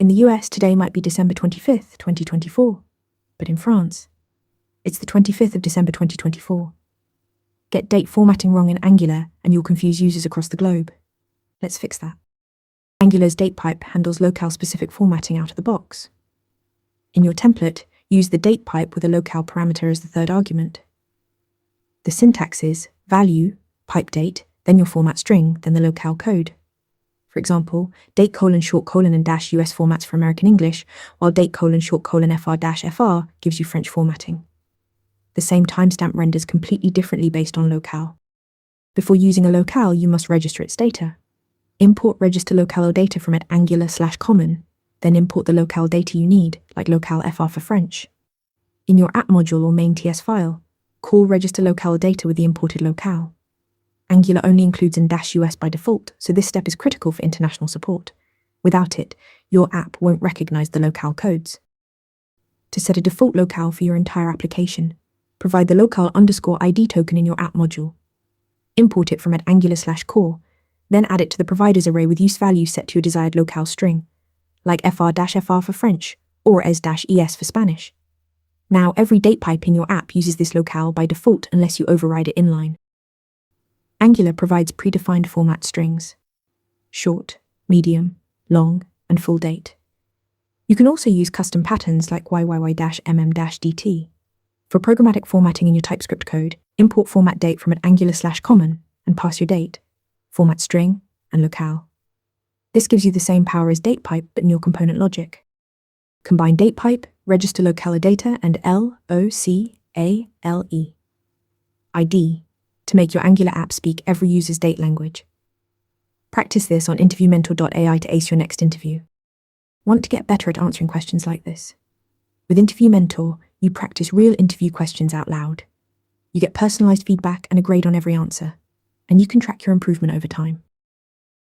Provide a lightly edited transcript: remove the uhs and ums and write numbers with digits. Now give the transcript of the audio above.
In the US, today might be December 25th, 2024, but in France, it's the 25th of December 2024. Get date formatting wrong in Angular and you'll confuse users across the globe. Let's fix that. Angular's DatePipe handles locale-specific formatting out of the box. In your template, use the DatePipe with a locale parameter as the third argument. The syntax is value, pipe date, then your format string, then the locale code. For example, date::, and -US formats for American English, while date::, FR-FR gives you French formatting. The same timestamp renders completely differently based on locale. Before using a locale, you must register its data. Import registerLocaleData from @angular/common, then import the locale data you need, like locale-fr for French. In your app module or main.ts file, call registerLocaleData with the imported locale. Angular only includes in -US by default, so this step is critical for international support. Without it, your app won't recognize the locale codes. To set a default locale for your entire application, provide the locale_ID token in your app module. Import it from @angular/core, then add it to the providers array with use value set to your desired locale string, like FR-FR for French or ES for Spanish. Now every DatePipe in your app uses this locale by default unless you override it inline. Angular provides predefined format strings: short, medium, long, and full date. You can also use custom patterns like YYY-MM-DT. For programmatic formatting in your TypeScript code, import format date from @angular/common and pass your date, format string, and locale. This gives you the same power as DatePipe but in your component logic. Combine DatePipe, registerLocaleData, and locale ID to make your Angular app speak every user's date language. Practice this on interviewmentor.ai to ace your next interview. Want to get better at answering questions like this? With Interview Mentor, you practice real interview questions out loud. You get personalized feedback and a grade on every answer, and you can track your improvement over time.